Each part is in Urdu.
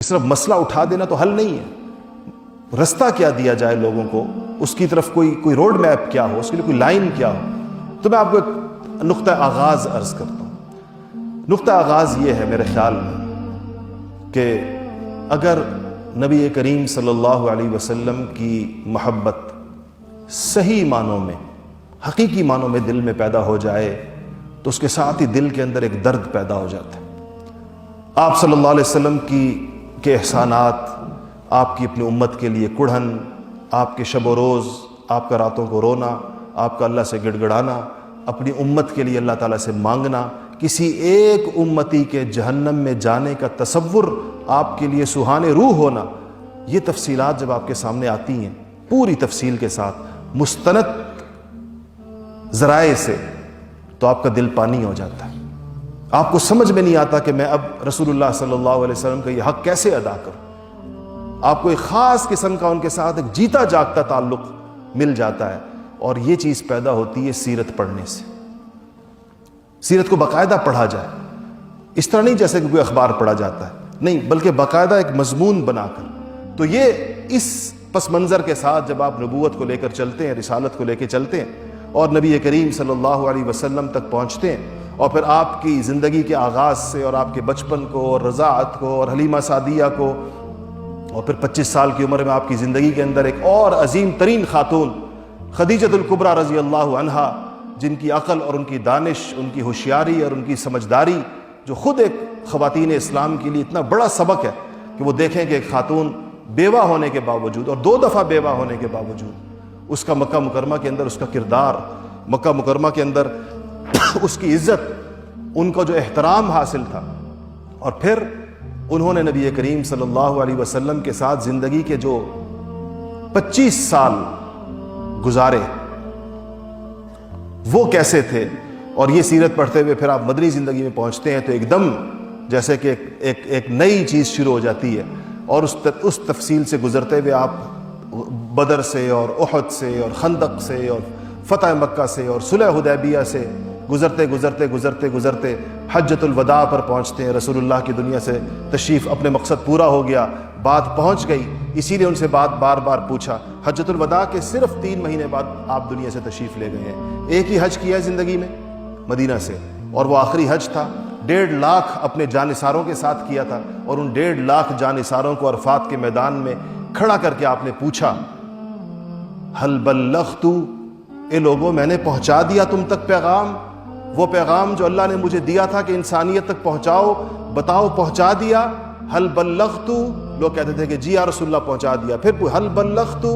صرف مسئلہ اٹھا دینا تو حل نہیں ہے. رستہ کیا دیا جائے لوگوں کو, اس کی طرف کوئی روڈ میپ کیا ہو, اس کے لیے کوئی لائن کیا ہو. تو میں آپ کو ایک نقطہ آغاز عرض کرتا ہوں. نقطہ آغاز یہ ہے میرے خیال میں کہ اگر نبی کریم صلی اللہ علیہ وسلم کی محبت صحیح معنوں میں, حقیقی معنوں میں دل میں پیدا ہو جائے تو اس کے ساتھ ہی دل کے اندر ایک درد پیدا ہو جاتا ہے. آپ صلی اللہ علیہ وسلم کے احسانات, آپ کی اپنی امت کے لیے کڑھن, آپ کے شب و روز, آپ کا راتوں کو رونا, آپ کا اللہ سے گڑ گڑانا, اپنی امت کے لیے اللہ تعالیٰ سے مانگنا, کسی ایک امتی کے جہنم میں جانے کا تصور آپ کے لیے سہانے روح ہونا, یہ تفصیلات جب آپ کے سامنے آتی ہیں پوری تفصیل کے ساتھ مستند ذرائع سے, تو آپ کا دل پانی ہو جاتا ہے. آپ کو سمجھ میں نہیں آتا کہ میں اب رسول اللہ صلی اللہ علیہ وسلم کا یہ حق کیسے ادا کروں. آپ کو ایک خاص قسم کا ان کے ساتھ ایک جیتا جاگتا تعلق مل جاتا ہے, اور یہ چیز پیدا ہوتی ہے سیرت پڑھنے سے. سیرت کو باقاعدہ پڑھا جائے, اس طرح نہیں جیسے کہ کوئی اخبار پڑھا جاتا ہے, نہیں, بلکہ باقاعدہ ایک مضمون بنا کر. تو یہ اس پس منظر کے ساتھ جب آپ نبوت کو لے کر چلتے ہیں, رسالت کو لے کے چلتے ہیں اور نبی کریم صلی اللہ علیہ وسلم تک پہنچتے ہیں, اور پھر آپ کی زندگی کے آغاز سے اور آپ کے بچپن کو اور رضاعت کو اور حلیمہ سعدیہ کو, اور پھر 25 سال کی عمر میں آپ کی زندگی کے اندر ایک اور عظیم ترین خاتون خدیجۃ الکبریٰ رضی اللہ عنہا, جن کی عقل اور ان کی دانش, ان کی ہوشیاری اور ان کی سمجھداری, جو خود ایک خواتین اسلام کے لیے اتنا بڑا سبق ہے کہ وہ دیکھیں کہ ایک خاتون بیوہ ہونے کے باوجود, اور 2 دفعہ بیوہ ہونے کے باوجود, اس کا مکہ مکرمہ کے اندر اس کا کردار, مکہ مکرمہ کے اندر اس کی عزت, ان کو جو احترام حاصل تھا, اور پھر انہوں نے نبی کریم صلی اللہ علیہ وسلم کے ساتھ زندگی کے جو 25 سال گزارے وہ کیسے تھے. اور یہ سیرت پڑھتے ہوئے پھر آپ مدنی زندگی میں پہنچتے ہیں تو ایک دم جیسے کہ ایک نئی چیز شروع ہو جاتی ہے, اور اس تفصیل سے گزرتے ہوئے آپ بدر سے اور احد سے اور خندق سے اور فتح مکہ سے اور صلح حدیبیہ سے گزرتے گزرتے گزرتے گزرتے حجۃ الوداع پر پہنچتے ہیں. رسول اللہ کی دنیا سے تشریف, اپنے مقصد پورا ہو گیا, بات پہنچ گئی, اسی لیے ان سے بات بار بار پوچھا. حجۃ الوداع کے صرف 3 مہینے بعد آپ دنیا سے تشریف لے گئے ہیں. ایک ہی حج کیا ہے زندگی میں مدینہ سے, اور وہ آخری حج تھا. 1.5 لاکھ اپنے جانثاروں کے ساتھ کیا تھا, اور ان 1.5 لاکھ جانثاروں کو عرفات کے میدان میں کھڑا کر کے آپ نے پوچھا, حل بلغت, اے لوگوں میں نے پہنچا دیا تم تک پیغام, وہ پیغام جو اللہ نے مجھے دیا تھا کہ انسانیت تک پہنچاؤ, بتاؤ پہنچا دیا؟ حل بلغت, لوگ کہتے تھے کہ جی یا رسول اللہ پہنچا دیا. پھر حل بلغت,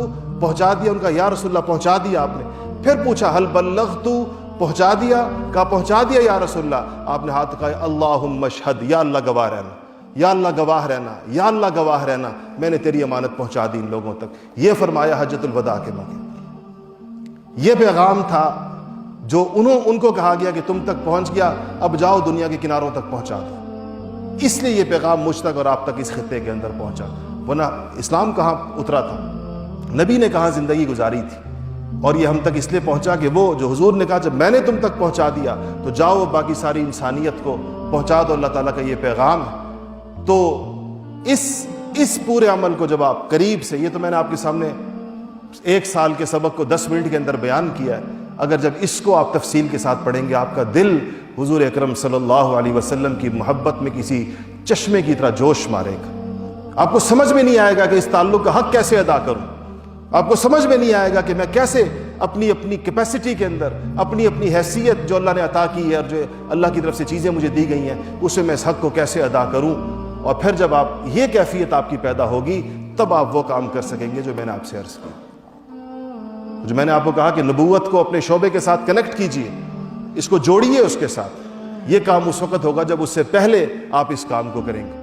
پہنچا دیا؟ ان کا یا رسول اللہ پہنچا دیا آپ نے. پھر پوچھا حل بلغت, پہنچا دیا؟ کہا پہنچا دیا یا رسول اللہ. آپ نے ہاتھ کہا اللہم اشہد, یا اللہ گواہ رہنا, یا اللہ گواہ رہنا, یا اللہ گواہ رہنا, میں نے تیری امانت پہنچا دی ان لوگوں تک. یہ فرمایا حجۃ الوداع کے موقع. یہ پیغام تھا جو ان کو کہا گیا کہ تم تک پہنچ گیا, اب جاؤ دنیا کے کناروں تک پہنچا دو. اس لیے یہ پیغام مجھ تک اور آپ تک اس خطے کے اندر پہنچا. ورنہ اسلام کہاں اترا تھا, نبی نے کہاں زندگی گزاری تھی, اور یہ ہم تک اس لیے پہنچا کہ وہ جو حضور نے کہا جب میں نے تم تک پہنچا دیا تو جاؤ باقی ساری انسانیت کو پہنچا دو, اللہ تعالیٰ کا یہ پیغام ہے. تو اس پورے عمل کو جب آپ قریب سے, یہ تو میں نے آپ کے سامنے 1 سال کے سبق کو 10 منٹ کے اندر بیان کیا ہے, اگر جب اس کو آپ تفصیل کے ساتھ پڑھیں گے آپ کا دل حضور اکرم صلی اللہ علیہ وسلم کی محبت میں کسی چشمے کی طرح جوش مارے گا. آپ کو سمجھ میں نہیں آئے گا کہ اس تعلق کا حق کیسے ادا کروں, آپ کو سمجھ میں نہیں آئے گا کہ میں کیسے اپنی کیپیسٹی کے اندر اپنی حیثیت جو اللہ نے عطا کی ہے اور جو اللہ کی طرف سے چیزیں مجھے دی گئی ہیں اسے میں اس حق کو کیسے ادا کروں. اور پھر جب آپ یہ کیفیت آپ کی پیدا ہوگی تب آپ وہ کام کر سکیں گے جو میں نے آپ سے عرض کیا, جو میں نے آپ کو کہا کہ نبوت کو اپنے شعبے کے ساتھ کنیکٹ کیجئے, اس کو جوڑیے اس کے ساتھ. یہ کام اس وقت ہوگا جب اس سے پہلے آپ اس کام کو کریں گے.